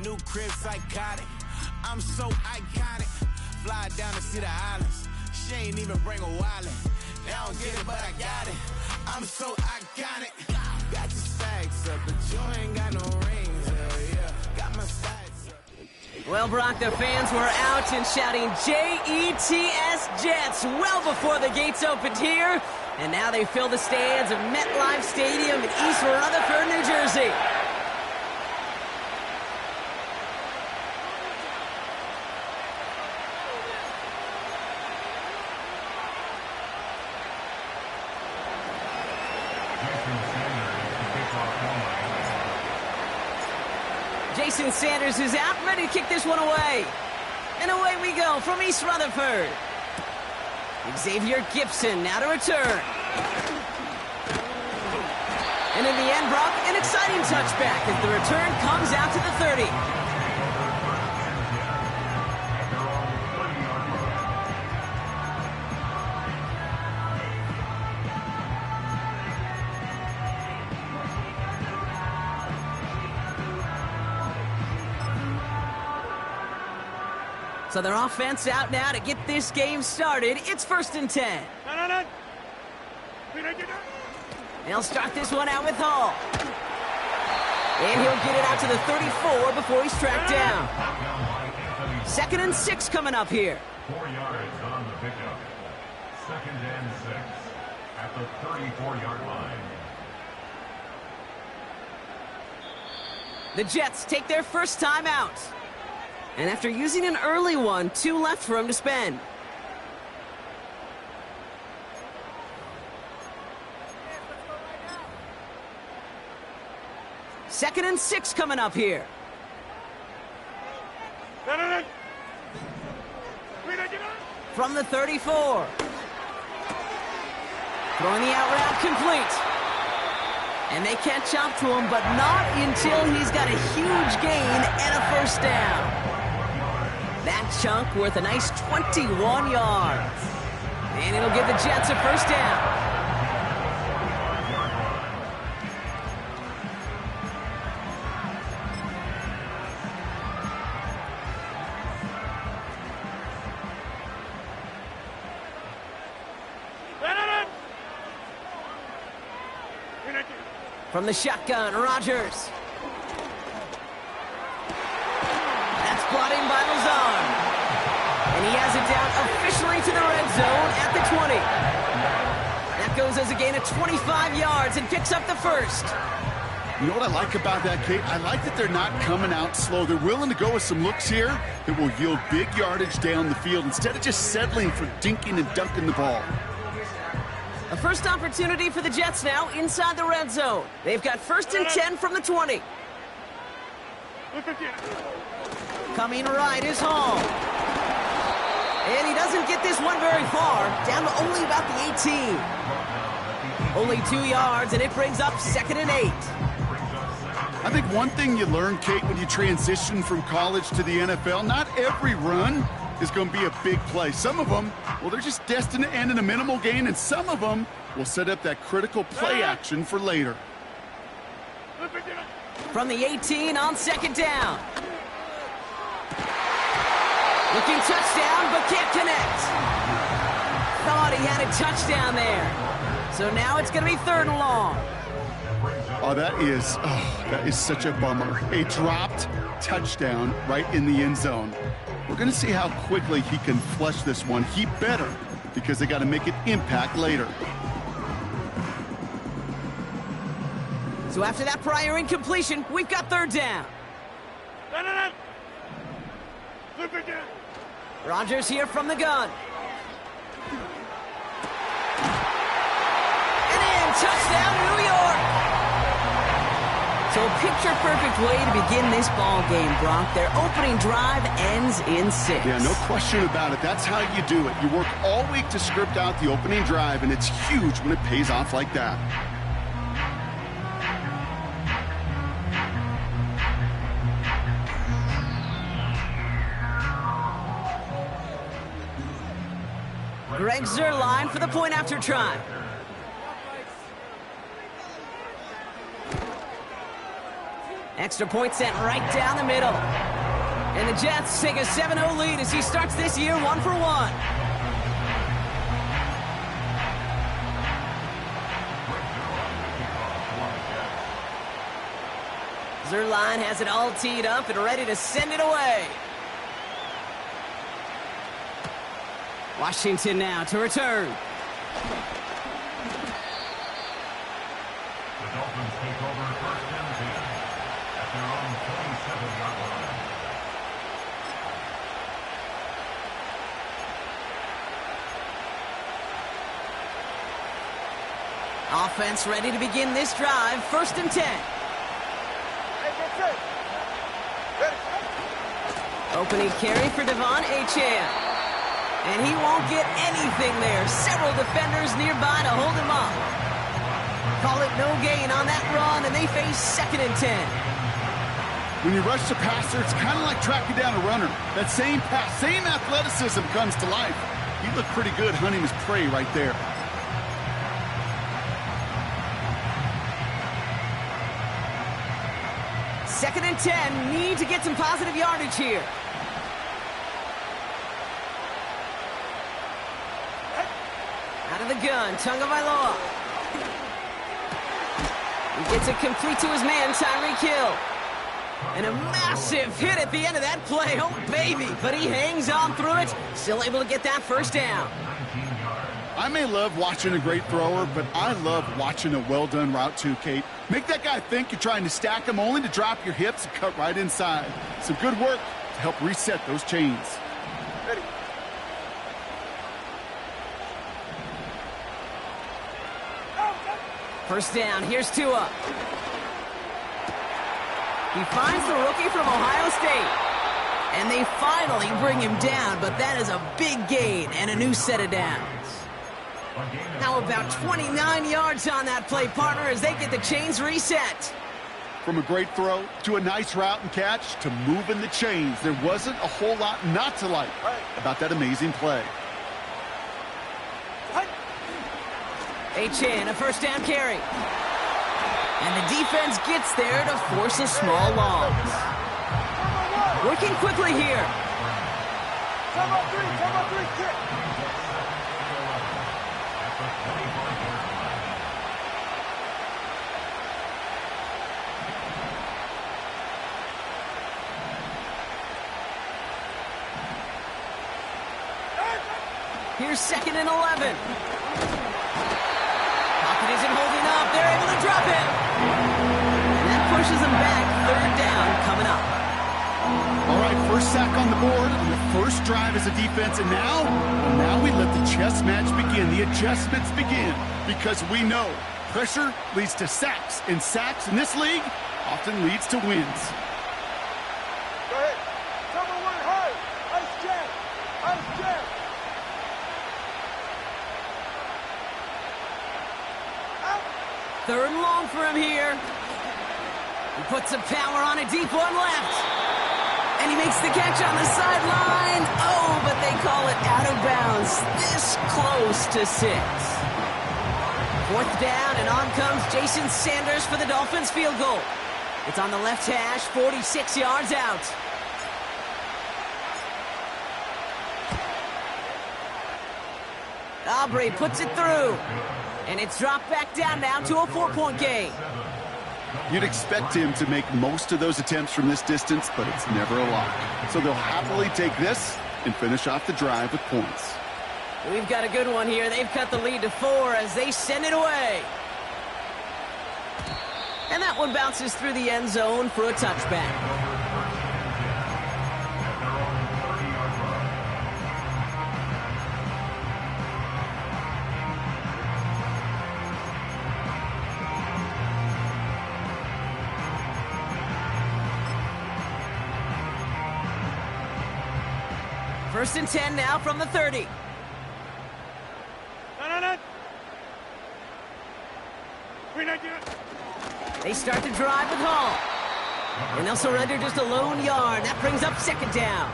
New crib psychotic. I'm so iconic. Fly down to see the islands. She ain't even bring a wallet. They don't get it, but I got it. I'm so iconic. Got your stacks up, but you ain't got no rings. Hell yeah. Got my stacks up. Well, Brock, the fans were out and shouting J-E-T-S Jets well before the gates opened here. And now they fill the stands of MetLife Stadium in East Rutherford, New Jersey. Jason Sanders is out, ready to kick this one away. And away we go from East Rutherford. Xavier Gibson now to return. And in the end, Brock, an exciting touchback as the return comes out to the 30. So their offense out now to get this game started. It's 1st and 10. They'll start this one out with Hall. And he'll get it out to the 34 before he's tracked down. 2nd and 6 coming up here. 4 yards on the pickup. 2nd and 6 at the 34-yard line. The Jets take their first time out. And after using an early one, 2 left for him to spend. Second and 6 coming up here. From the 34. Throwing the out route complete. And they catch up to him, but not until he's got a huge gain and a first down. That chunk worth a nice 21 yards. And it'll give the Jets a first down. From the shotgun, Rodgers. That's brought in by Lazard. And he has it down officially to the red zone at the 20. That goes as a gain of 25 yards and picks up the first. You know what I like about that, Kate? I like that they're not coming out slow. They're willing to go with some looks here that will yield big yardage down the field instead of just settling for dinking and dunking the ball. A first opportunity for the Jets now inside the red zone. They've got 1st and 10 from the 20. Coming right is Hall. And he doesn't get this one very far, down to only about the 18. Only 2 yards, and it brings up 2nd and 8. I think one thing you learn, Kate, when you transition from college to the NFL, not every run is going to be a big play. Some of them, well, they're just destined to end in a minimal gain, and some of them will set up that critical play action for later. From the 18 on 2nd down. Looking touchdown, but can't connect. Thought he had a touchdown there. So now it's going to be 3rd and long. Oh, that is such a bummer. A dropped touchdown right in the end zone. We're going to see how quickly he can flush this one. He better, because they got to make it impact later. So after that prior incompletion, we've got 3rd down. Rodgers here from the gun. And in, touchdown, New York. So a picture-perfect way to begin this ball game, Brock. Their opening drive ends in 6. Yeah, no question about it. That's how you do it. You work all week to script out the opening drive, and it's huge when it pays off like that. Greg Zuerlein for the point after try. Extra point sent right down the middle. And the Jets take a 7-0 lead as he starts this year 1 for 1. Zerline has it all teed up and ready to send it away. Washington now to return. The Dolphins take over first and 10 at their own 27-yard line. Offense ready to begin this drive. First and 10. Opening carry for Devon Achane. And he won't get anything there. Several defenders nearby to hold him up. Call it no gain on that run, and they face second and 10. When you rush the passer, it's kind of like tracking down a runner. That same pass, same athleticism comes to life. He looked pretty good hunting his prey right there. Second and 10, need to get some positive yardage here. Out of the gun, Tagovailoa. He gets it complete to his man, Tyreek Hill. And a massive hit at the end of that play. Oh, baby. But he hangs on through it. Still able to get that first down. I may love watching a great thrower, but I love watching a well-done route too, Kate. Make that guy think you're trying to stack him only to drop your hips and cut right inside. Some good work to help reset those chains. Ready. First down, here's Tua. He finds the rookie from Ohio State. And they finally bring him down, but that is a big gain and a new set of downs. Now about 29 yards on that play, partner, as they get the chains reset. From a great throw to a nice route and catch to moving the chains, there wasn't a whole lot not to like about that amazing play. Achane, a first down carry. And the defense gets there to force a small loss. Working quickly here. Come on, three, kick. Here's second and 11. Pocket isn't holding up. They're able to drop it. And that pushes them back. Third down coming up. All right, first sack on the board on the first drive as a defense. And now we let the chess match begin. The adjustments begin. Because we know pressure leads to sacks. And sacks in this league often leads to wins. Go ahead. Number one, high. Ice jab. Ice jab. Third and long for him here. He puts some power on a deep one left. And he makes the catch on the sideline. Oh, but they call it out of bounds. This close to 6. Fourth down, and on comes Jason Sanders for the Dolphins field goal. It's on the left hash, 46 yards out. Aubrey puts it through. And it's dropped back down now to a 4-point game. You'd expect him to make most of those attempts from this distance, but it's never a lock. So they'll happily take this and finish off the drive with points. We've got a good one here. They've cut the lead to 4 as they send it away. And that one bounces through the end zone for a touchback. First and 10 now from the 30. No. They start the drive with Hall. And they'll surrender just a lone yard. That brings up second down.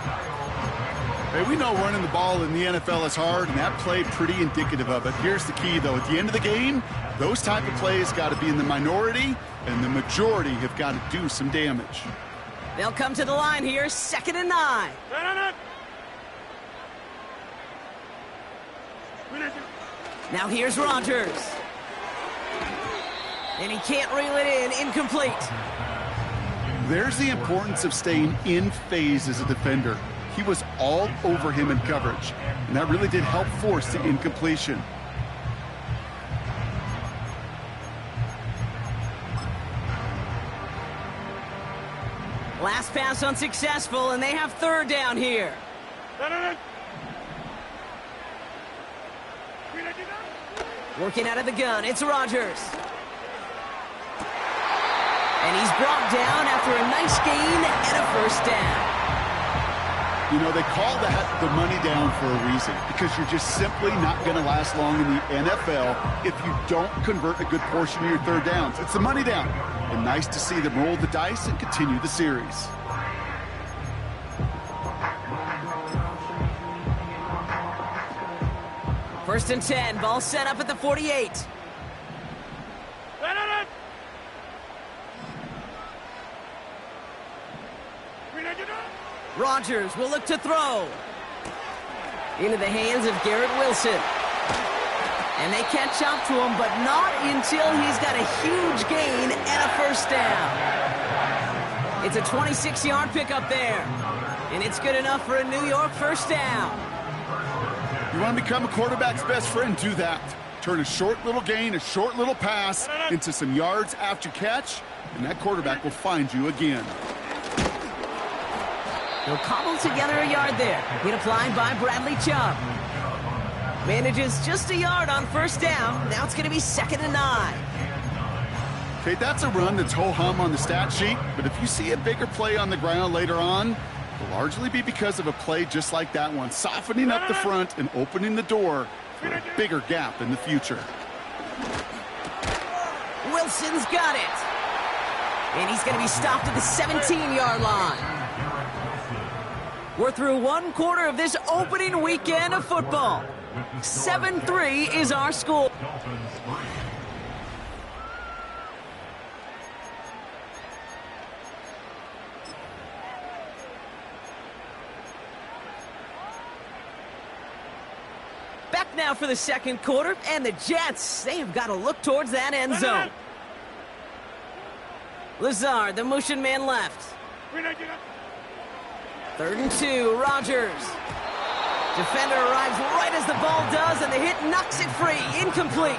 Hey, we know running the ball in the NFL is hard, and that play pretty indicative of it. Here's the key, though. At the end of the game, those type of plays got to be in the minority, and the majority have got to do some damage. They'll come to the line here, 2nd and 9. Now here's Rodgers. And he can't reel it in, incomplete. There's the importance of staying in phase as a defender. He was all over him in coverage, and that really did help force the incompletion. Last pass unsuccessful, and they have 3rd down here. Working out of the gun, it's Rodgers. And he's brought down after a nice gain and a 1st down. You know, they call that the money down for a reason, because you're just simply not going to last long in the NFL if you don't convert a good portion of your 3rd downs. It's the money down. And nice to see them roll the dice and continue the series. First and 10, ball set up at the 48. Rodgers will look to throw. Into the hands of Garrett Wilson. And they catch up to him, but not until he's got a huge gain and a 1st down. It's a 26-yard pickup there. And it's good enough for a New York 1st down. You want to become a quarterback's best friend, do that. Turn a short little gain, a short little pass into some yards after catch, and that quarterback will find you again. He'll cobble together a yard there. Hit applied by Bradley Chubb. Manages just a yard on 1st down. Now it's going to be 2nd and 9. Okay, that's a run that's ho-hum on the stat sheet, but if you see a bigger play on the ground later on, it'll largely be because of a play just like that one, softening up the front and opening the door for a bigger gap in the future. Wilson's got it. And he's going to be stopped at the 17-yard line. We're through 1 quarter of this opening weekend of football. 7-3 is our score. Back now for the 2nd quarter, and the Jets, they have got to look towards that end zone. Lazard, the motion man left. 3rd and 2, Rodgers. Defender arrives right as the ball does, and the hit knocks it free. Incomplete.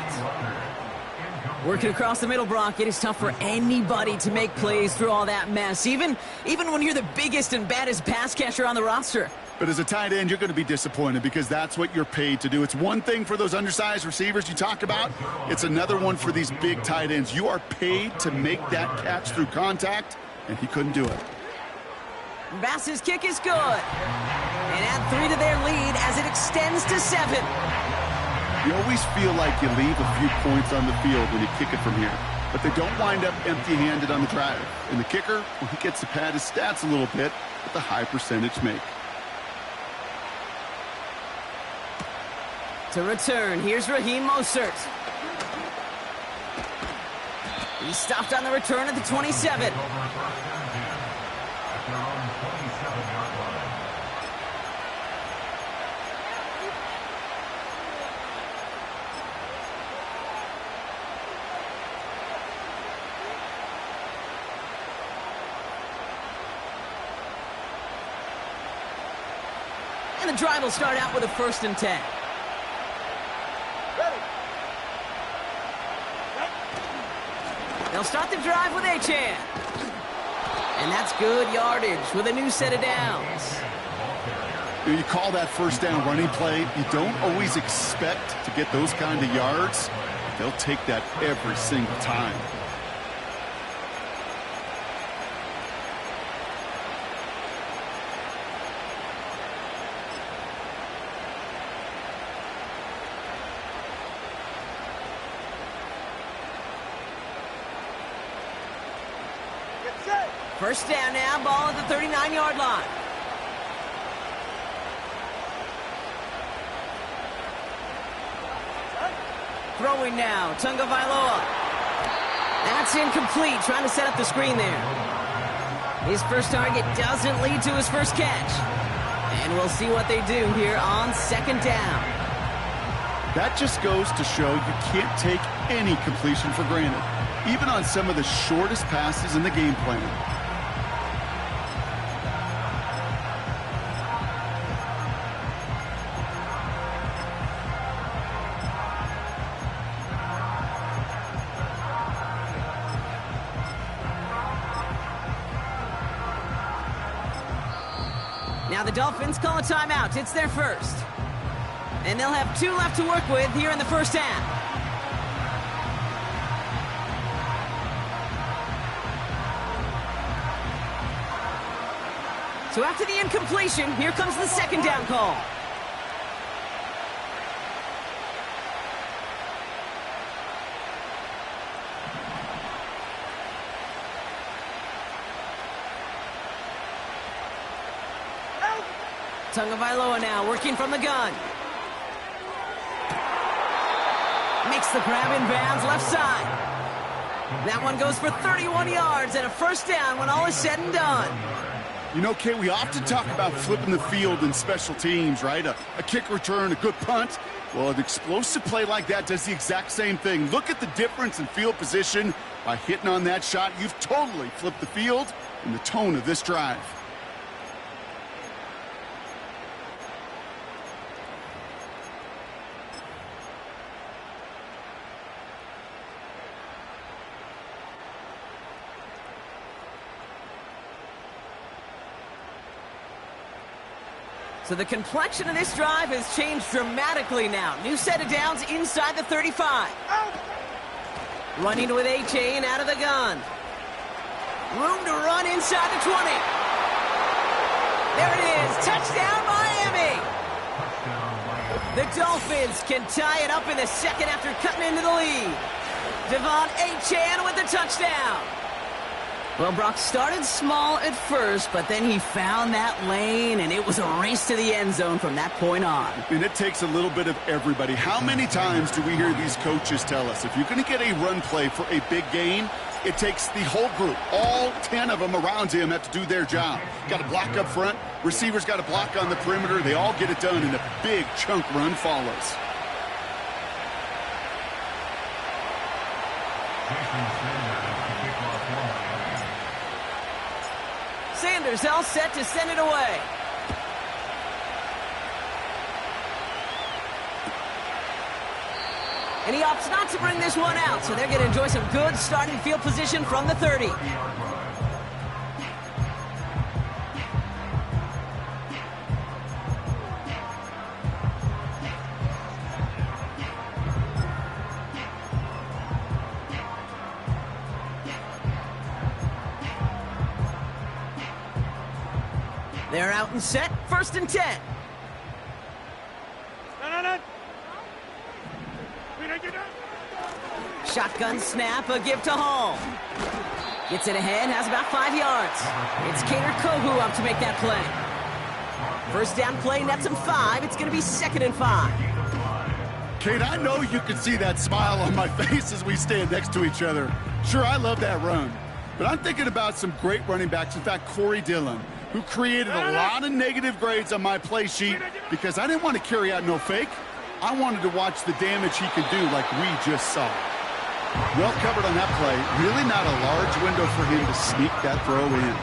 Working across the middle, Brock, it is tough for anybody to make plays through all that mess, even when you're the biggest and baddest pass catcher on the roster. But as a tight end, you're going to be disappointed because that's what you're paid to do. It's one thing for those undersized receivers you talk about. It's another one for these big tight ends. You are paid to make that catch through contact, and he couldn't do it. Bass's kick is good. And add 3 to their lead as it extends to 7. You always feel like you leave a few points on the field when you kick it from here. But they don't wind up empty-handed on the drive. And the kicker, well, he gets to pad his stats a little bit with a high percentage make. To return, here's Raheem Mostert. He's stopped on the return at the 27. And the drive will start out with a 1st and 10. They'll start the drive with Achane. And that's good yardage with a new set of downs. You call that 1st down running play. You don't always expect to get those kind of yards. They'll take that every single time. First down now, ball at the 39-yard line. Throwing now, Tagovailoa. That's incomplete, trying to set up the screen there. His first target doesn't lead to his first catch. And we'll see what they do here on second down. That just goes to show you can't take any completion for granted, even on some of the shortest passes in the game plan. Now the Dolphins call a timeout. It's their first. And they'll have 2 left to work with here in the first half. So after the incompletion, here comes the second down call. Tagovailoa now working from the gun. Makes the grab in bounds left side. That one goes for 31 yards and a first down when all is said and done. You know, Kate, we often talk about flipping the field in special teams, right? A kick return, a good punt. Well, an explosive play like that does the exact same thing. Look at the difference in field position. By hitting on that shot, you've totally flipped the field and the tone of this drive. So the complexion of this drive has changed dramatically now. New set of downs inside the 35. Running with A-Chain out of the gun. Room to run inside the 20. There it is. Touchdown, Miami. The Dolphins can tie it up in the second after cutting into the lead. Devon A-Chain with the touchdown. Well, Brock started small at first, but then he found that lane, and it was a race to the end zone from that point on. And it takes a little bit of everybody. How many times do we hear these coaches tell us, if you're going to get a run play for a big gain, it takes the whole group, all 10 of them around him have to do their job. Got to block up front, receivers got to block on the perimeter, they all get it done, and a big chunk run follows. Sanders all set to send it away. And he opts not to bring this one out, so they're going to enjoy some good starting field position from the 30. They're out and set, 1st and 10. Shotgun snap, a give to Hall. Gets it ahead, has about 5 yards. It's Kader Kohu up to make that play. First down play, nets him 5. It's going to be 2nd and 5. Kate, I know you can see that smile on my face as we stand next to each other. Sure, I love that run. But I'm thinking about some great running backs. In fact, Corey Dillon, who created a lot of negative grades on my play sheet because I didn't want to carry out no fake. I wanted to watch the damage he could do like we just saw. Well covered on that play. Really not a large window for him to sneak that throw in.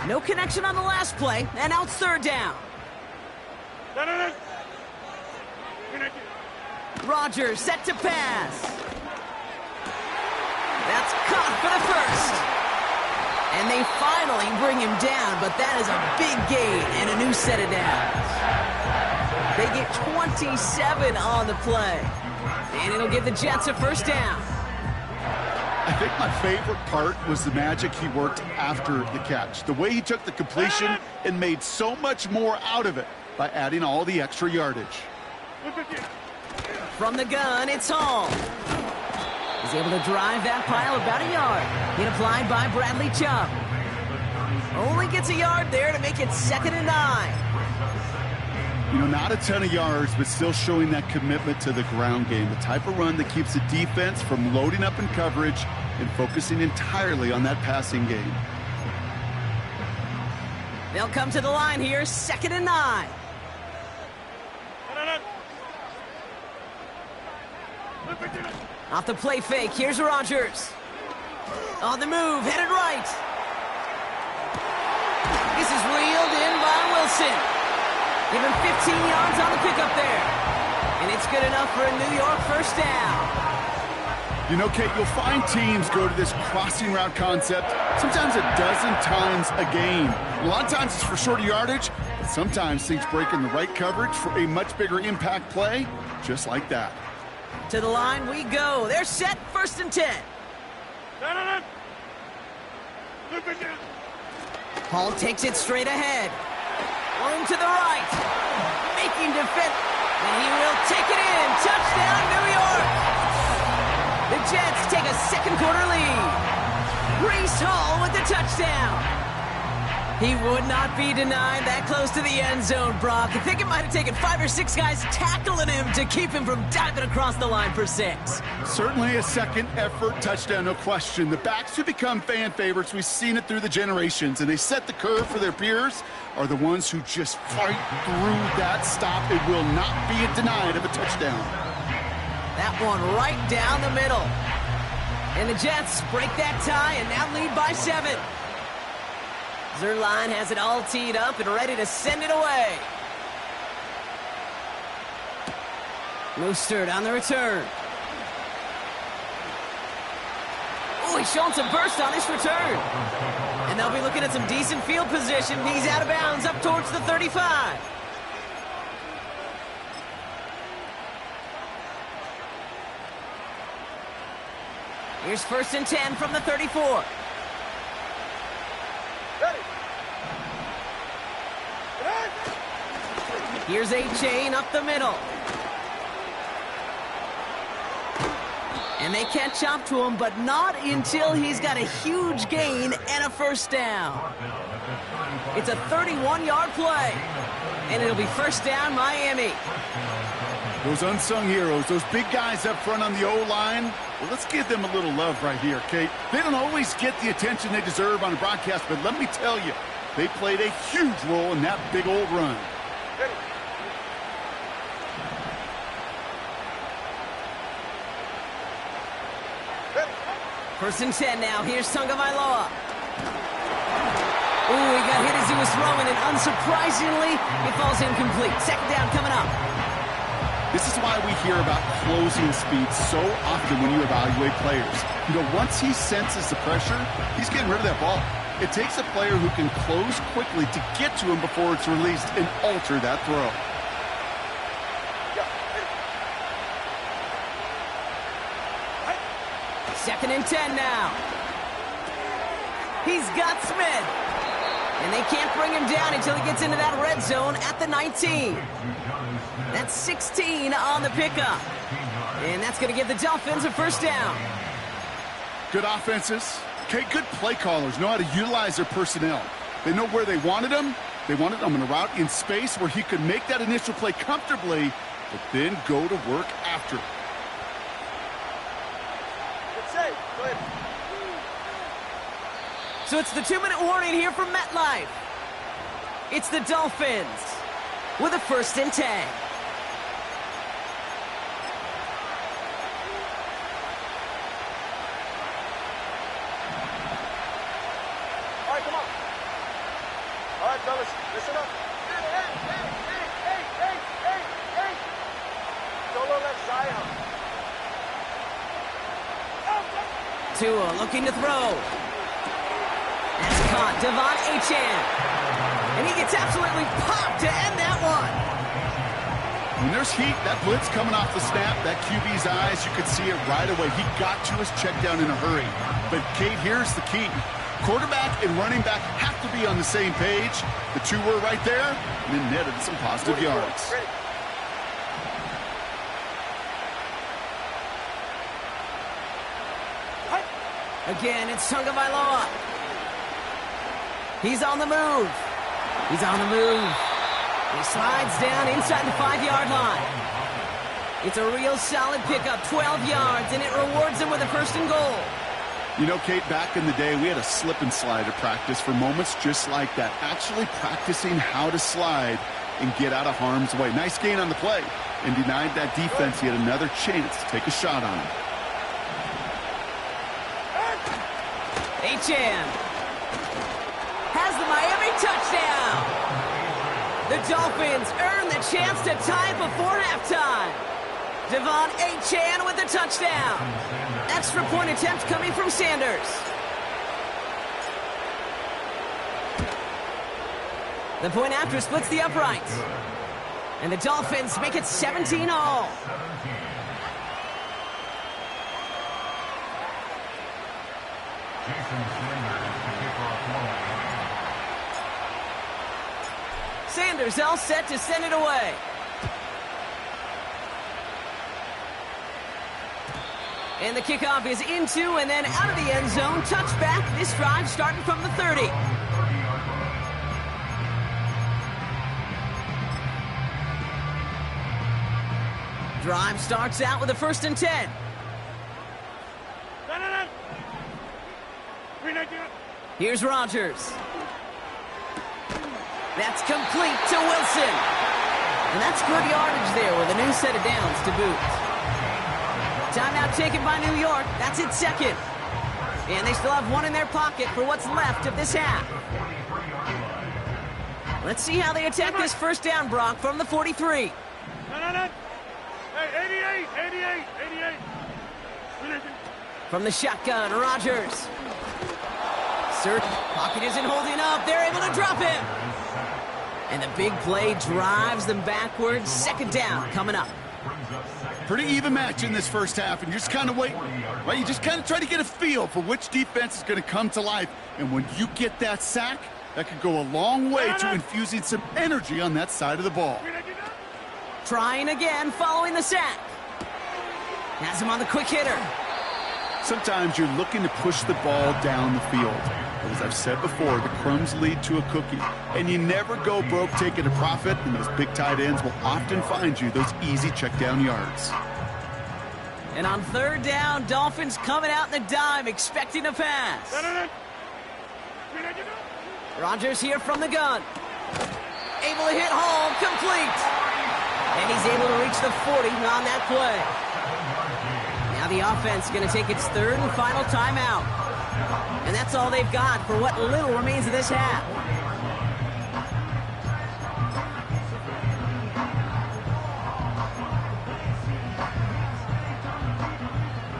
No connection on the last play, and now it's 3rd down. Rodgers set to pass. That's caught for the first. And they finally bring him down, but that is a big gain and a new set of downs. They get 27 on the play. And it'll give the Jets a first down. I think my favorite part was the magic he worked after the catch. The way he took the completion and made so much more out of it. by adding all the extra yardage. From the gun, it's Hall. He's able to drive that pile about a yard. Hit applied by Bradley Chubb. Only gets a yard there to make it 2nd and 9. You know, not a ton of yards, but still showing that commitment to the ground game. The type of run that keeps the defense from loading up in coverage and focusing entirely on that passing game. They'll come to the line here, 2nd and 9. Off the play fake, here's Rodgers. On the move, headed right. This is reeled in by Wilson. Give him 15 yards on the pickup there. And it's good enough for a New York first down. You know, Kate, you'll find teams go to this crossing route concept sometimes a dozen times a game. A lot of times it's for shorter yardage, but sometimes things break in the right coverage for a much bigger impact play, just like that. To the line we go. They're set, 1st and 10. Hall takes it straight ahead. Room to the right. Making defense. And he will take it in. Touchdown, New York. The Jets take a 2nd quarter lead. Breece Hall with the touchdown. He would not be denied that close to the end zone, Brock. I think it might have taken 5 or 6 guys tackling him to keep him from diving across the line for 6. Certainly a second effort touchdown, no question. The backs who become fan favorites, we've seen it through the generations, and they set the curve for their peers, are the ones who just fight through that stop. It will not be denied of a touchdown. That one right down the middle. And the Jets break that tie and now lead by 7. Zerline has it all teed up and ready to send it away. Mostert on the return. Oh, he's showing some burst on this return. And they'll be looking at some decent field position. He's out of bounds up towards the 35. Here's 1st and 10 from the 34. Here's A-Chain up the middle. And they can't chop to him, but not until he's got a huge gain and a first down. It's a 31-yard play. And it'll be first down, Miami. Those unsung heroes, those big guys up front on the O-line, well, let's give them a little love right here, Kate. They don't always get the attention they deserve on a broadcast, but let me tell you, they played a huge role in that big old run. First and 10 now. Here's Tagovailoa. Ooh, he got hit as he was throwing, and unsurprisingly, he falls incomplete. 2nd down coming up. This is why we hear about closing speed so often when you evaluate players. You know, once he senses the pressure, he's getting rid of that ball. It takes a player who can close quickly to get to him before it's released and alter that throw. 2nd and 10 now. He's got Smith. And they can't bring him down until he gets into that red zone at the 19. That's 16 on the pickup. And that's going to give the Dolphins a first down. Good offenses. Okay, good play callers know how to utilize their personnel. They know where they wanted him. They wanted him in a route in space where he could make that initial play comfortably, but then go to work after. So it's the 2-minute warning here from MetLife. It's the Dolphins with a 1st and 10. All right, come on. All right, fellas, listen up. Hey. Solo left Zion. Tua looking to throw. That's caught. Devon Achane. And he gets absolutely popped to end that one. When there's heat, that blitz coming off the snap, that QB's eyes, you could see it right away. He got to his check down in a hurry. But, Kate, here's the key. Quarterback and running back have to be on the same page. The two were right there, and then netted some positive yards. Again, it's Tagovailoa. He's on the move. He's on the move. He slides down inside the 5-yard line. It's a real solid pickup, 12 yards, and it rewards him with a 1st and goal. You know, Kate, back in the day, we had a slip and slide at practice for moments just like that. Actually practicing how to slide and get out of harm's way. Nice gain on the play, and denied that defense yet another chance to take a shot on him. Achane has the Miami touchdown. The Dolphins earn the chance to tie before halftime. Devon Achane with the touchdown. Extra point attempt coming from Sanders. The point after splits the uprights. And the Dolphins make it 17-all. Sanders all set to send it away. And the kickoff is into and then out of the end zone. Touchback. This drive starting from the 30. Drive starts out with a 1st and 10. Here's Rodgers. That's complete to Wilson. And that's good yardage there with a new set of downs to boot. Timeout taken by New York. That's its 2nd. And they still have one in their pocket for what's left of this half. Let's see how they attack this 1st down, Brock, from the 43. Hey, 88. From the shotgun, Rodgers. Pocket isn't holding up. They're able to drop him. And the big play drives them backwards. 2nd down coming up. Pretty even match in this first half, and you're just kind of waiting. Right? You just kind of try to get a feel for which defense is going to come to life. And when you get that sack, that could go a long way to infusing some energy on that side of the ball. Trying again following the sack. Has him on the quick hitter. Sometimes you're looking to push the ball down the field. But as I've said before, the crumbs lead to a cookie. And you never go broke taking a profit, and those big tight ends will often find you those easy check down yards. And on 3rd down, Dolphins coming out in the dime, expecting a pass. Rodgers here from the gun. Able to hit home, complete. And he's able to reach the 40 on that play. Now the offense is going to take its 3rd and final timeout. And that's all they've got for what little remains of this half.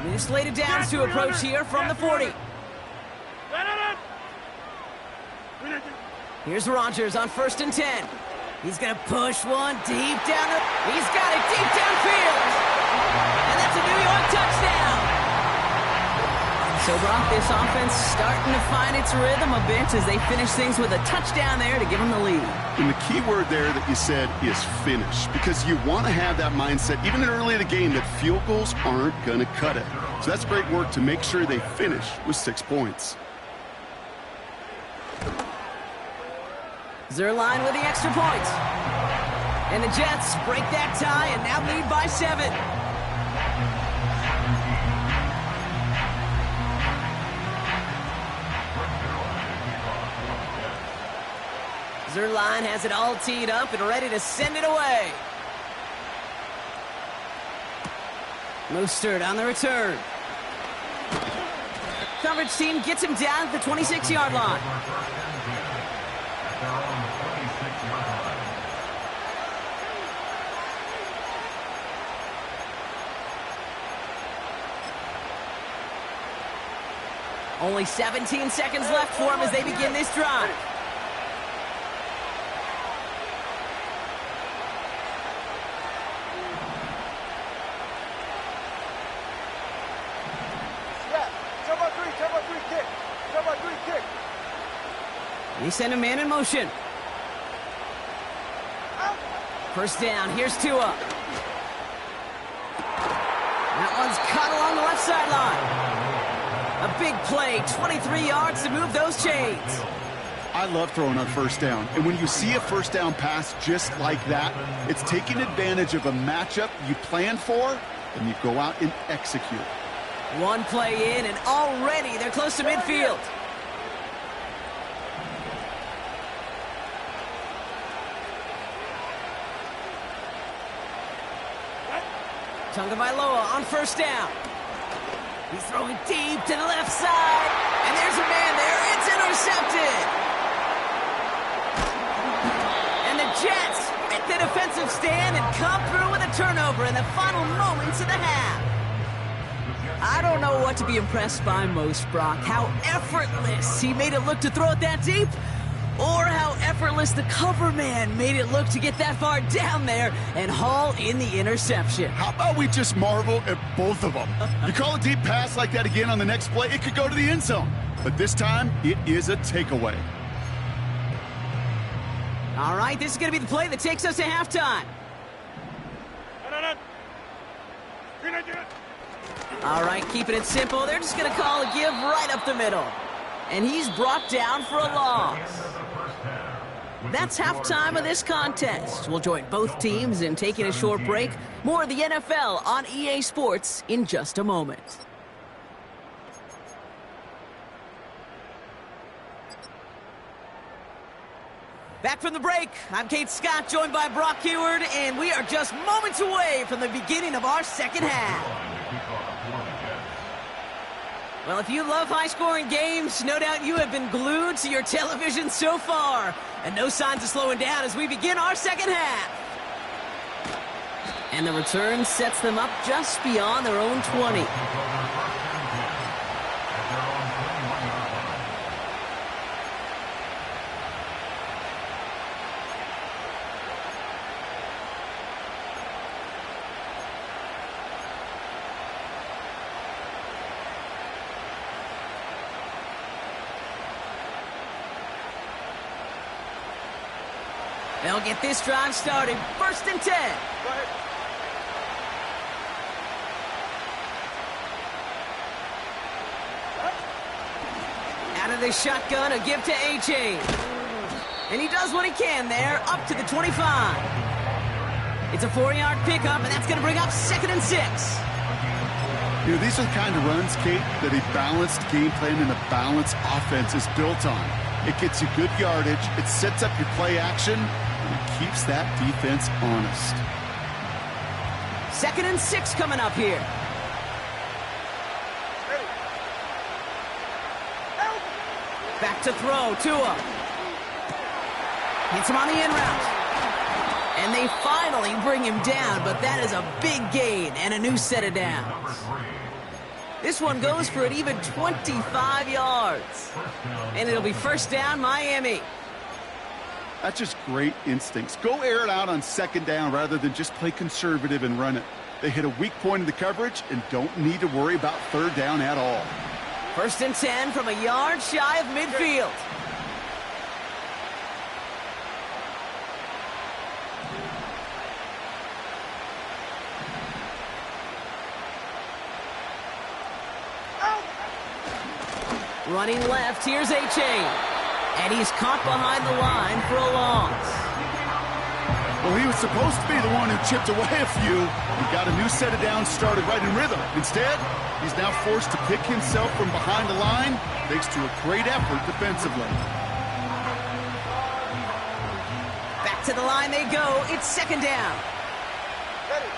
New slated downs to approach here from the 40. Here's Rodgers on 1st and 10. He's going to push one deep down. He's got it deep downfield. And that's a New York touchdown. So, Brock, this offense starting to find its rhythm a bit as they finish things with a touchdown there to give them the lead. And the key word there that you said is finish, because you want to have that mindset, even early in the game, that field goals aren't going to cut it. So that's great work to make sure they finish with 6 points. Zerline with the extra point. And the Jets break that tie and now lead by 7. Zerline has it all teed up and ready to send it away. Mostert on the return. Coverage team gets him down at the 26-yard line. Only 17 seconds left for him as they begin this drive. Yeah, 10-by-3 kick. 10-by-3 kick. He sent a man in motion. First down, here's Tua. That one's caught along the left sideline. A big play, 23 yards to move those chains. I love throwing on first down. And when you see a first down pass just like that, it's taking advantage of a matchup you planned for, and you go out and execute. One play in, and already they're close to midfield. Tagovailoa on first down. He's throwing deep to the left side. And there's a man there. It's intercepted. And the Jets make the defensive stand and come through with a turnover in the final moments of the half. I don't know what to be impressed by most, Brock. How effortless he made it look to throw it that deep, or how effortless the cover man made it look to get that far down there and haul in the interception. How about we just marvel at both of them? You call a deep pass like that again on the next play, it could go to the end zone. But this time, it is a takeaway. All right, this is going to be the play that takes us to halftime. All right, keeping it simple. They're just going to call a give right up the middle. And he's brought down for a loss. That's halftime of this contest. We'll join both teams in taking a short break. More of the NFL on EA Sports in just a moment. Back from the break, I'm Kate Scott, joined by Brock Heward, and we are just moments away from the beginning of our second half. Well, if you love high-scoring games, no doubt you have been glued to your television so far. And no signs of slowing down as we begin our second half. And the return sets them up just beyond their own 20. They'll get this drive started. 1st and 10. Out of the shotgun, a give to A-Chain. And he does what he can there, up to the 25. It's a 4-yard pickup, and that's going to bring up 2nd and 6. You know, these are the kind of runs, Kate, that a balanced game plan and a balanced offense is built on. It gets you good yardage, it sets up your play action, and it keeps that defense honest. 2nd and 6 coming up here. Back to throw, Tua. Hits him on the in route. And they finally bring him down, but that is a big gain and a new set of downs. This one goes for an even 25 yards. And it'll be 1st down, Miami. That's just great instincts. Go air it out on 2nd down rather than just play conservative and run it. They hit a weak point in the coverage and don't need to worry about 3rd down at all. 1st and 10 from a yard shy of midfield. Running left, here's A-Chain. And he's caught behind the line for a loss. Well, he was supposed to be the one who chipped away a few. He got a new set of downs started right in rhythm. Instead, he's now forced to pick himself from behind the line thanks to a great effort defensively. Back to the line they go. It's 2nd down. Ready.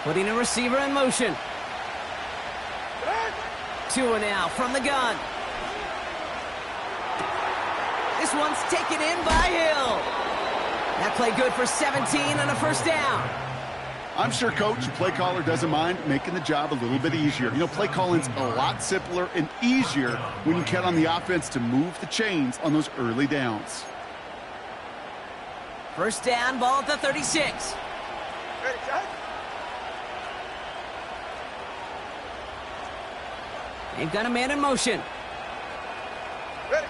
Putting a receiver in motion. Tua now from the gun. This one's taken in by Hill. That play good for 17 and a 1st down. I'm sure Coach, play caller, doesn't mind making the job a little bit easier. You know, play calling's a lot simpler and easier when you count on the offense to move the chains on those early downs. 1st down, ball at the 36. Ready, John? They've got a man in motion. Ready.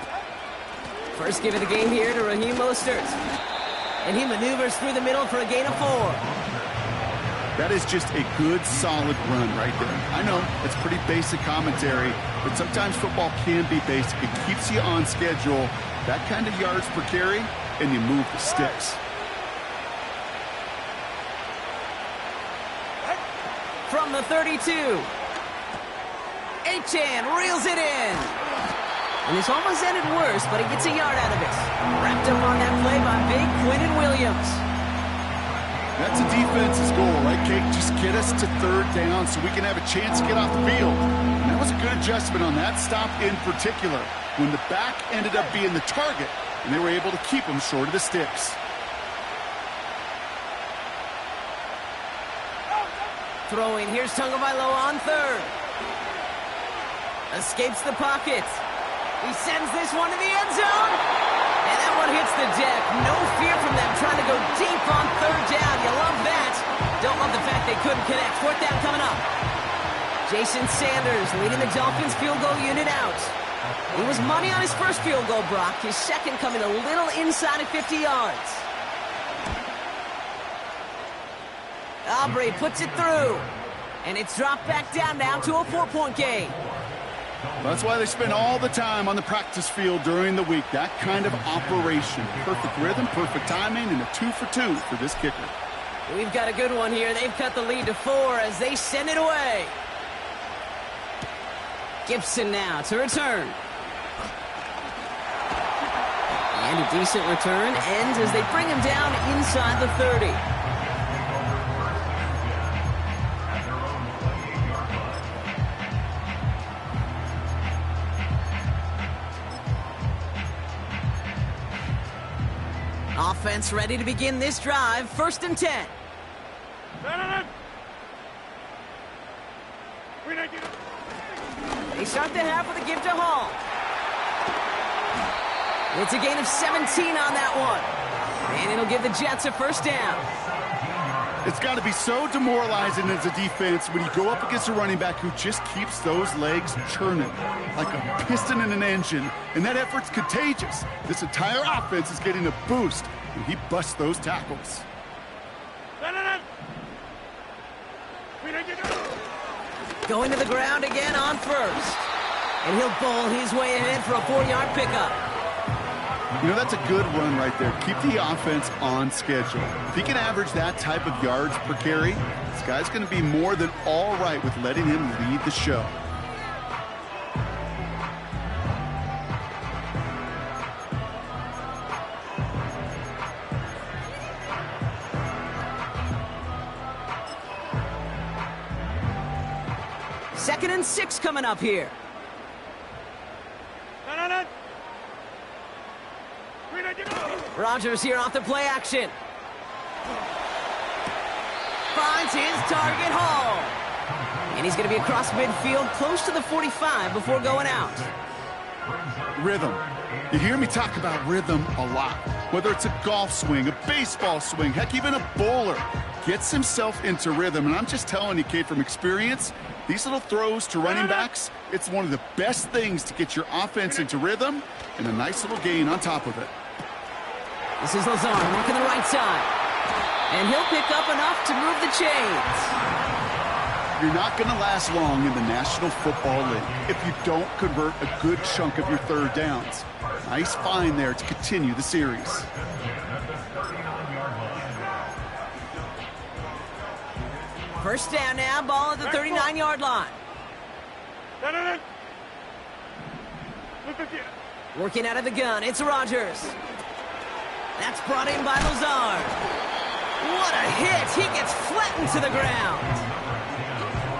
First give of the game here to Raheem Mostert. And he maneuvers through the middle for a gain of 4. That is just a good, solid run right there. I know, it's pretty basic commentary, but sometimes football can be basic. It keeps you on schedule, that kind of yards per carry, and you move the sticks. From the 32. Achane reels it in. And this almost ended worse, but he gets a yard out of it. Wrapped up on that play by big Quinnen Williams. That's a defense's goal, right, Kate? Just get us to third down so we can have a chance to get off the field. And that was a good adjustment on that stop in particular, when the back ended up being the target, and they were able to keep him short of the sticks. Throwing, here's Tagovailoa on third. Escapes the pocket. He sends this one to the end zone. And that one hits the deck. No fear from them trying to go deep on third down. You love that. Don't love the fact they couldn't connect. Fourth down coming up. Jason Sanders leading the Dolphins field goal unit out. He was money on his first field goal, Brock. His second coming a little inside of 50 yards. Aubrey puts it through. And it's dropped back down now to a 4-point game. That's why they spend all the time on the practice field during the week. That kind of operation. Perfect rhythm, perfect timing, and a 2-for-2 for this kicker. We've got a good one here. They've cut the lead to 4 as they send it away. Gibson now to return. And a decent return ends as they bring him down inside the 30. Offense ready to begin this drive. 1st and 10. They start the half with a give to Hall. It's a gain of 17 on that one. And it'll give the Jets a first down. It's got to be so demoralizing as a defense when you go up against a running back who just keeps those legs churning like a piston in an engine, and that effort's contagious. This entire offense is getting a boost when he busts those tackles. Going to the ground again on first. And he'll bowl his way ahead for a 4-yard pickup. You know, that's a good run right there. Keep the offense on schedule. If he can average that type of yards per carry, this guy's going to be more than all right with letting him lead the show. Second and 6 coming up here. Rodgers here off the play action. Finds his target, Hall. And he's going to be across midfield close to the 45 before going out. Rhythm. You hear me talk about rhythm a lot. Whether it's a golf swing, a baseball swing, heck, even a bowler gets himself into rhythm. And I'm just telling you, Kate, from experience, these little throws to running backs, it's one of the best things to get your offense into rhythm and a nice little gain on top of it. This is Lazard working the right side. And he'll pick up enough to move the chains. You're not going to last long in the National Football League if you don't convert a good chunk of your third downs. Nice find there to continue the series. First down now, ball at the 39-yard line. Working out of the gun, it's Rodgers. That's brought in by Lazard. What a hit! He gets flattened to the ground.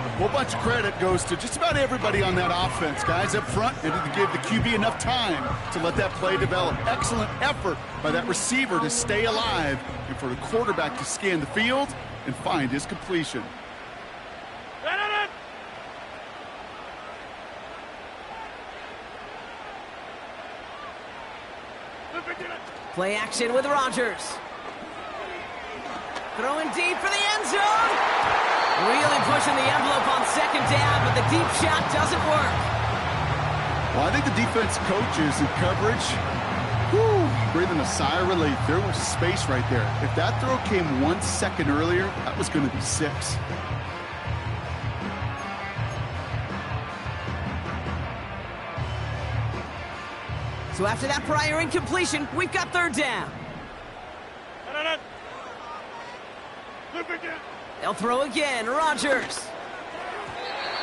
A whole bunch of credit goes to just about everybody on that offense. Guys up front, they didn't give the QB enough time to let that play develop. Excellent effort by that receiver to stay alive and for the quarterback to scan the field and find his completion. Play action with Rodgers. Throwing deep for the end zone. Really pushing the envelope on second down, but the deep shot doesn't work. Well, I think the defense coaches in coverage, breathing a sigh of relief. There was space right there. If that throw came 1 second earlier, that was going to be 6. So after that prior incompletion, we've got third down. They'll throw again. Rodgers.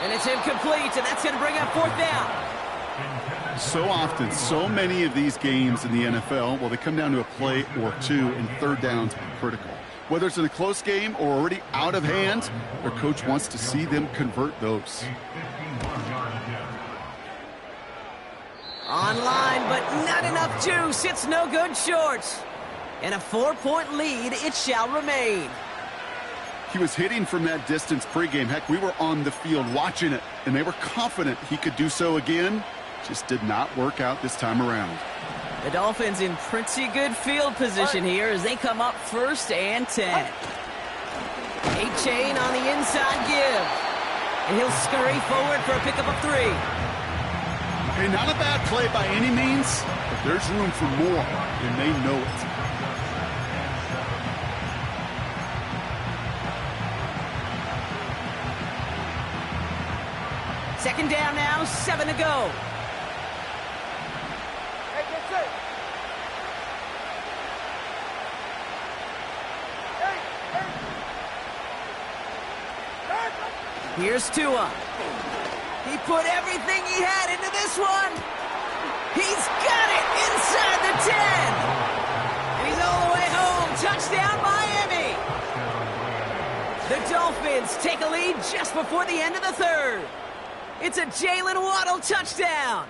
And it's incomplete, and that's going to bring up fourth down. So often, so many of these games in the NFL, well, they come down to a play or two, and third downs are critical. Whether it's in a close game or already out of hand, their coach wants to see them convert those. Online, but not enough juice. It's no good short. And a 4-point lead, it shall remain. He was hitting from that distance pregame. Heck, we were on the field watching it, and they were confident he could do so again. Just did not work out this time around. The Dolphins in pretty good field position here as they come up 1st and 10. A-chain on the inside give. And he'll scurry forward for a pickup of 3. Hey, not a bad play by any means, but there's room for more, and they know it. Second down now, 7 to go. Hey, get set. Hey. Here's Tua. He put everything he had into this one. He's got it inside the 10. And he's all the way home. Touchdown, Miami. The Dolphins take a lead just before the end of the 3rd. It's a Jalen Waddle touchdown.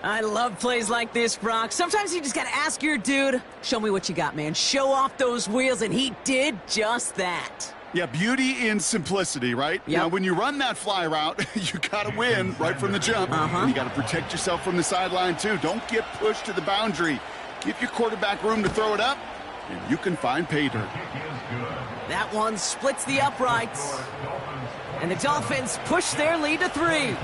I love plays like this, Brock. Sometimes you just got to ask your dude, show me what you got, man. Show off those wheels, and he did just that. Yeah, beauty in simplicity, right? Yep. Now, when you run that fly route, you got to win right from the jump. And you got to protect yourself from the sideline, too. Don't get pushed to the boundary. Give your quarterback room to throw it up, and you can find pay dirt. That one splits the uprights. And the Dolphins push their lead to 3.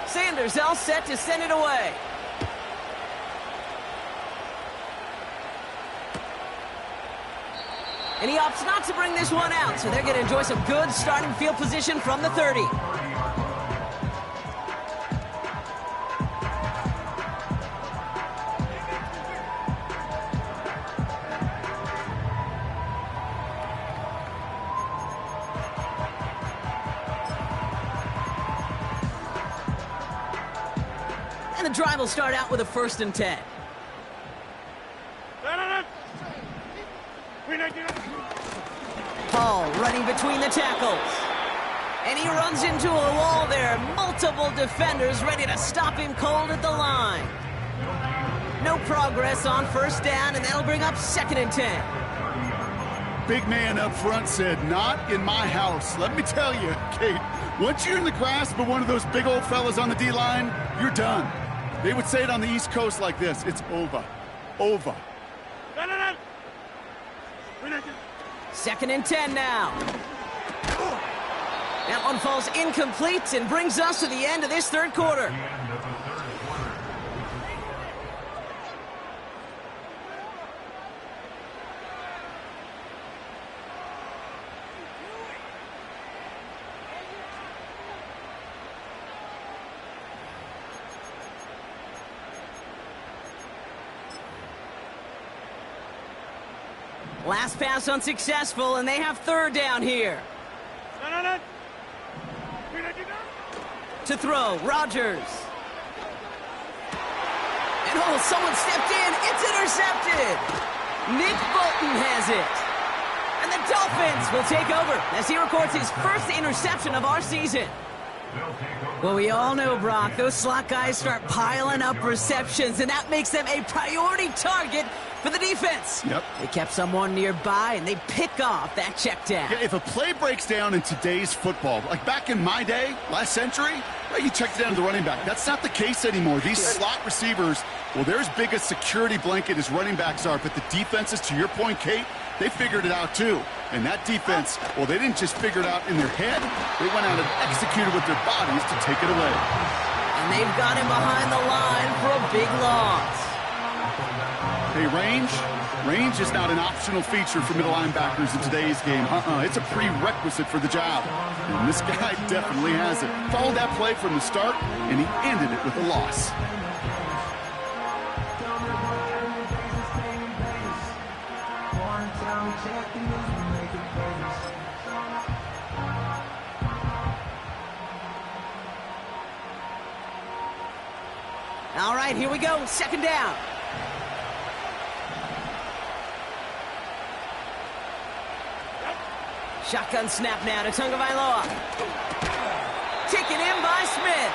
Sanders all set to send it away. And he opts not to bring this one out, so they're going to enjoy some good starting field position from the 30. And the drive will start out with a 1st and 10. Paul running between the tackles. And he runs into a wall there. Multiple defenders ready to stop him cold at the line. No progress on 1st down, and that'll bring up 2nd and 10. Big man up front said, not in my house. Let me tell you, Kate, once you're in the grasp of one of those big old fellas on the D-line, you're done. They would say it on the East Coast like this. It's over. Over. 2nd and 10 now. That one falls incomplete and brings us to the end of this 3rd quarter. Last pass unsuccessful, and they have 3rd down here. To throw, Rodgers. And oh, someone stepped in. It's intercepted. Nick Bolton has it. And the Dolphins will take over as he records his 1st interception of our season. Well, we all know, Brock, those slot guys start piling up receptions, and that makes them a priority target for the defense. Yep. They kept someone nearby, and they pick off that check down. Yeah, if a play breaks down in today's football, like back in my day, last century, well, you check it down to the running back. That's not the case anymore. These slot receivers, well, they're as big a security blanket as running backs are, but the defenses, to your point, Kate, they figured it out too. And that defense, well, they didn't just figure it out in their head. They went out and executed with their bodies to take it away. And they've got him behind the line for a big loss. Hey, range is not an optional feature for middle linebackers in today's game. It's a prerequisite for the job. And this guy definitely has it. Followed that play from the start, and he ended it with a loss. All right, here we go. Second down. Shotgun snap now to Tagovailoa. Taken in by Smith.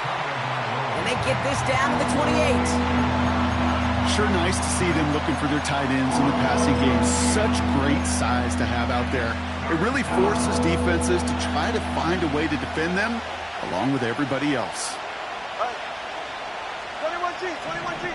And they get this down to the 28. Sure nice to see them looking for their tight ends in the passing game. Such great size to have out there. It really forces defenses to try to find a way to defend them along with everybody else. 21G, 21G.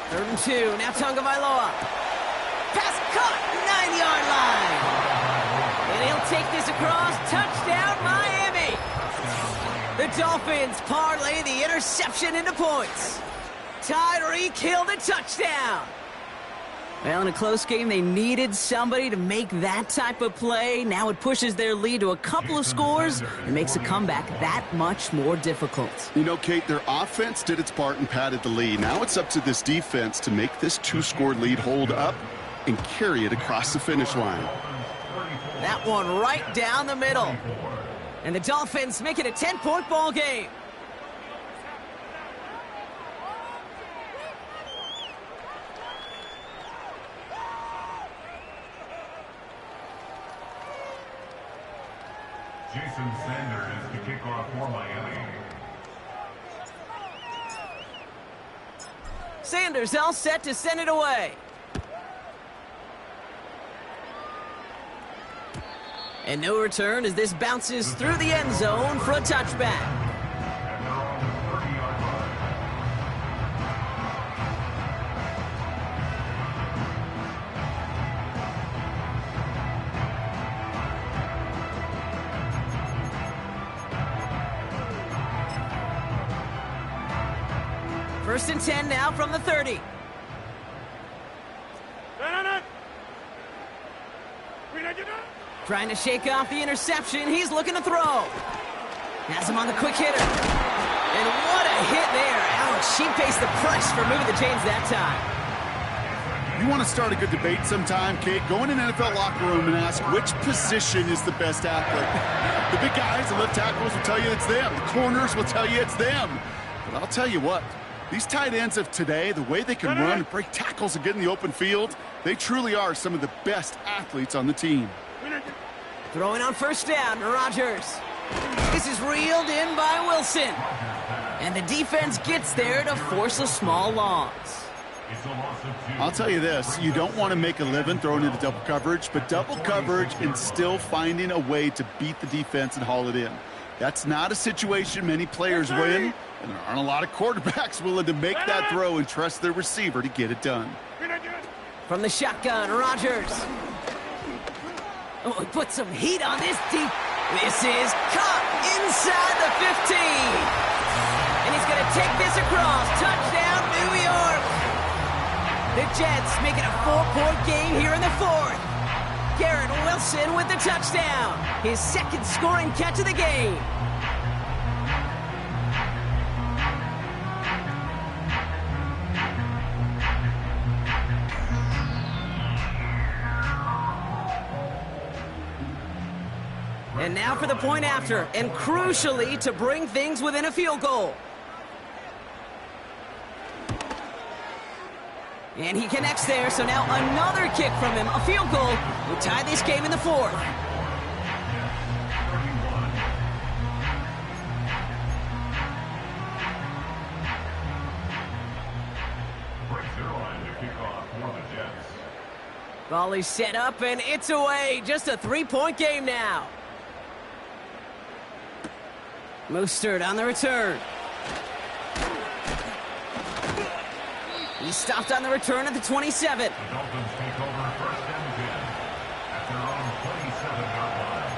Third and 2. Now Tagovailoa. Pass caught. 9-yard line. And he'll take this across. Touchdown, Miami. The Dolphins parlay the interception into points. Tyreek Hill the touchdown. Well, in a close game, they needed somebody to make that type of play. Now it pushes their lead to a couple of scores and makes a comeback that much more difficult. You know, Kate, their offense did its part and padded the lead. Now it's up to this defense to make this 2-score lead hold up and carry it across the finish line. That one right down the middle. And the Dolphins make it a 10-point ball game. Jason Sanders to kick off for Miami. Sanders all set to send it away. And no return as this bounces through the end zone for a touchback. At their own 30-yard line. First and 10 now from the 30. Trying to shake off the interception. He's looking to throw. Has him on the quick hitter. And what a hit there. Ouch, she faced the price for moving the chains that time. You want to start a good debate sometime, Kate? Go in an NFL locker room and ask which position is the best athlete. The big guys, the left tackles will tell you it's them. The corners will tell you it's them. But I'll tell you what, these tight ends of today, the way they can run and break tackles and get in the open field, they truly are some of the best athletes on the team. Throwing on first down, Rodgers. This is reeled in by Wilson. And the defense gets there to force a small loss. I'll tell you this, you don't want to make a living throwing into double coverage, but double coverage and still finding a way to beat the defense and haul it in. That's not a situation many players win, and there aren't a lot of quarterbacks willing to make that throw and trust their receiver to get it done. From the shotgun, Rodgers. Oh, he put some heat on this deep. This is caught inside the 15. And he's going to take this across. Touchdown, New York. The Jets make it a 4-point game here in the fourth. Garrett Wilson with the touchdown. His second scoring catch of the game. now for the point after, and crucially to bring things within a field goal. And he connects there, so now another kick from him. A field goal would tie this game in the fourth. Ball is set up, and it's away. Just a three-point game now. Mostert on the return. He stopped on the return at the 27. The Dolphins take over first and 10 at their own 27-yard line.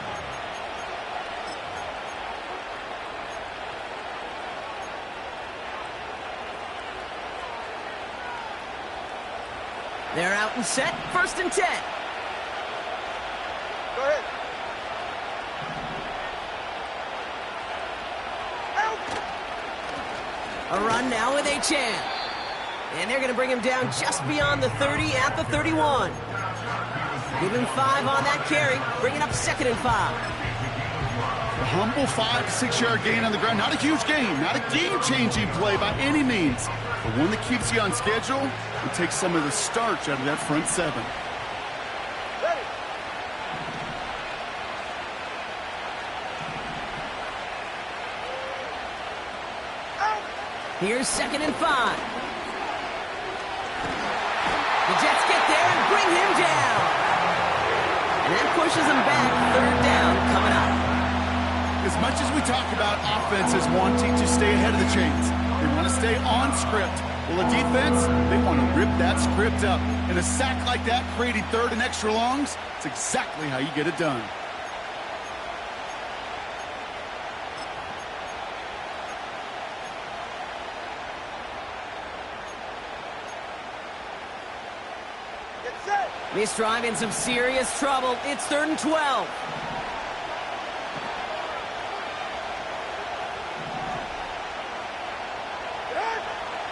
They're out and set. First and 10. Go ahead. Out. A run now with Achane. And they're going to bring him down just beyond the 30 at the 31. Give him 5 on that carry, bringing up 2nd and 5. A humble 5 to 6 yard gain on the ground. Not a huge gain, not a game-changing play by any means, but one that keeps you on schedule and takes some of the starch out of that front 7. Ready. Out. Here's 2nd and 5. The Jets get there and bring him down. And that pushes him back. 3rd down coming up. As much as we talk about offenses wanting to stay ahead of the chains, they want to stay on script. Well, a defense, they want to rip that script up. And a sack like that, creating 3rd and extra longs, it's exactly how you get it done. Get set. This drive in some serious trouble. It's 3rd and 12.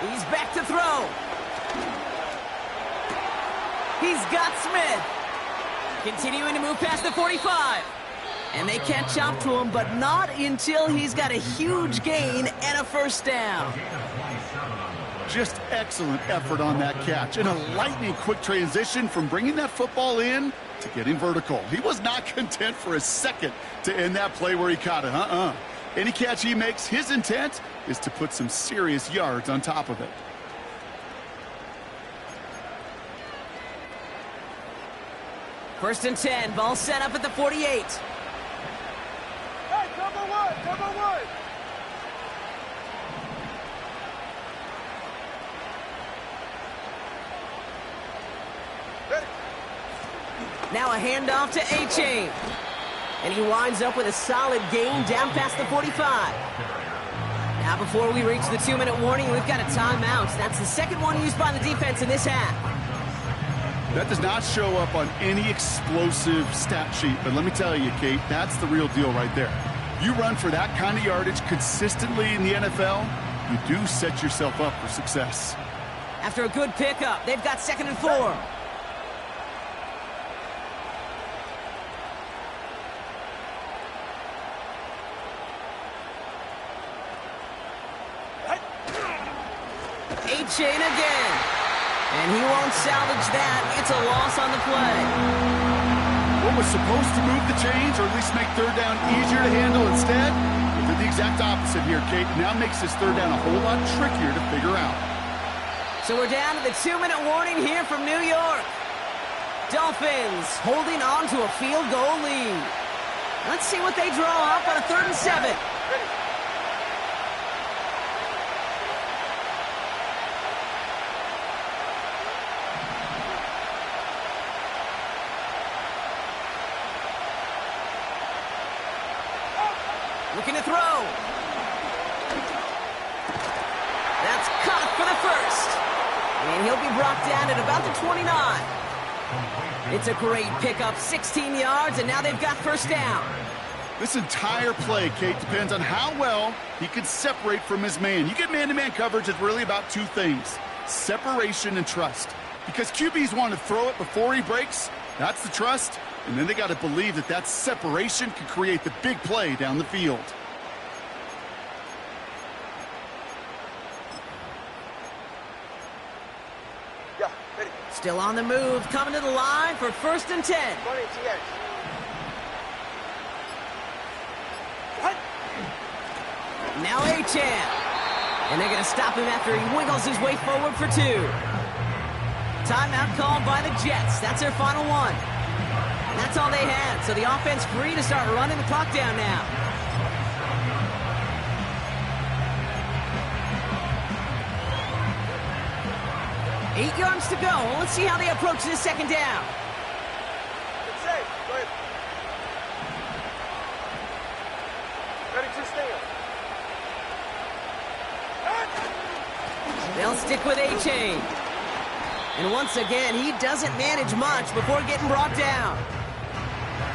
He's back to throw. He's got Smith. Continuing to move past the 45. And they catch up to him, but not until he's got a huge gain and a first down. Just excellent effort on that catch. And a lightning quick transition from bringing that football in to getting vertical. He was not content for a second to end that play where he caught it. Any catch he makes, his intent is to put some serious yards on top of it. First and 10, ball set up at the 48. Hey, number one. Ready. Now a handoff to Achane. And he winds up with a solid gain down past the 45. Now before we reach the 2-minute warning, we've got a timeout. That's the second one used by the defense in this half. That does not show up on any explosive stat sheet, but let me tell you, Kate, that's the real deal right there. You run for that kind of yardage consistently in the NFL, you do set yourself up for success. After a good pickup, they've got 2nd and 4. Achane again. And he won't salvage that. It's a loss on the play. What was supposed to move the chains, or at least make 3rd down easier to handle instead, we did the exact opposite here, Kate. Now makes this 3rd down a whole lot trickier to figure out. So we're down to the 2-minute warning here from New York. Dolphins holding on to a field goal lead. Let's see what they draw up on a 3rd and 7. Ready. Looking to throw. That's caught for the first. And he'll be brought down at about the 29. It's a great pickup, 16 yards, and now they've got first down. This entire play, Kate, depends on how well he can separate from his man. You get man-to-man coverage, it's really about 2 things: separation and trust. Because QBs want to throw it before he breaks. That's the trust. And then they got to believe that that separation can create the big play down the field. Yeah, ready. Still on the move, coming to the line for 1st and 10. Running to edge. Cut. Now A-Chan. And they're going to stop him after he wiggles his way forward for 2. Timeout called by the Jets. That's their final one. And that's all they had. So the offense free to start running the clock down now. Eight yards to go. Let's see how they approach this 2nd down. It's safe. Go ahead. Ready to stand. They'll stick with A-Chain. And once again, he doesn't manage much before getting brought down.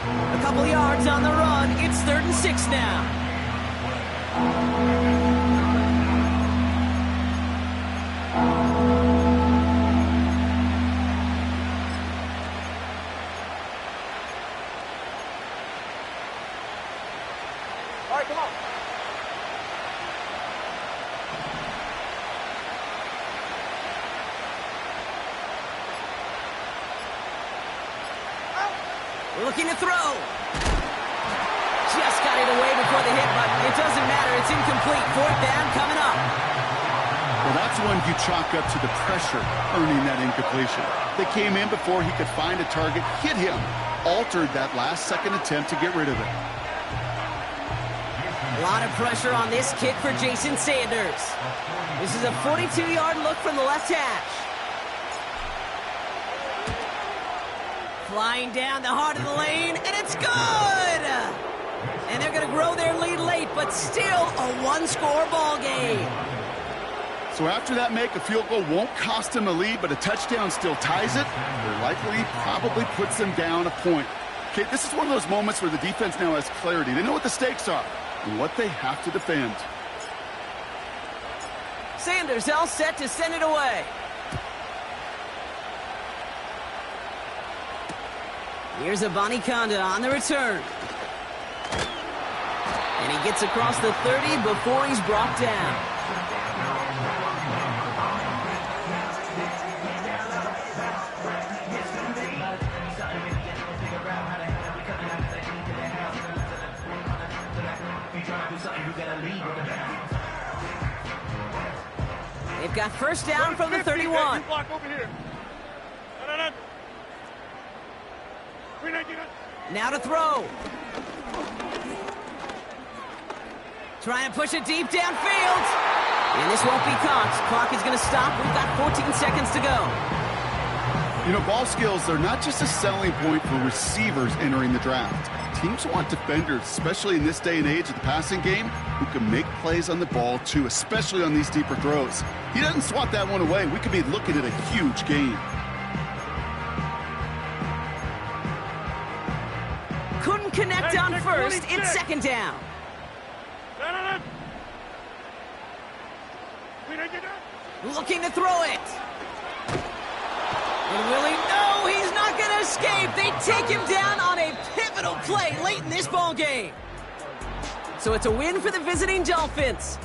A couple yards on the run. It's 3rd and 6 now. All right, come on. Looking to throw. Just got it away before the hit button. It doesn't matter. It's incomplete. 4th down coming up. Well, that's one you chalk up to the pressure earning that incompletion. They came in before he could find a target, hit him, altered that last-second attempt to get rid of it. A lot of pressure on this kick for Jason Sanders. This is a 42-yard look from the left hash. Flying down the heart of the lane, and it's good! And they're going to grow their lead late, but still a one-score ball game. So after that make, a field goal won't cost them a lead, but a touchdown still ties it, or likely probably puts them down a point. Okay, this is one of those moments where the defense now has clarity. They know what the stakes are and what they have to defend. Sanders all set to send it away. Here's Abanikanda on the return. And he gets across the 30 before he's brought down. They've got 1st down from the 31. Block over here. No. Now to throw. Trying to push it deep downfield. And this won't be caught. Clock is going to stop. We've got 14 seconds to go. You know, ball skills, they're not just a selling point for receivers entering the draft. Teams want defenders, especially in this day and age of the passing game, who can make plays on the ball, too, especially on these deeper throws. He doesn't swat that one away. We could be looking at a huge game. Couldn't connect on first. It's 2nd down. No. Looking to throw it. And will he? No, he's not going to escape. They take him down on a pivotal play late in this ball game. So it's a win for the visiting Dolphins.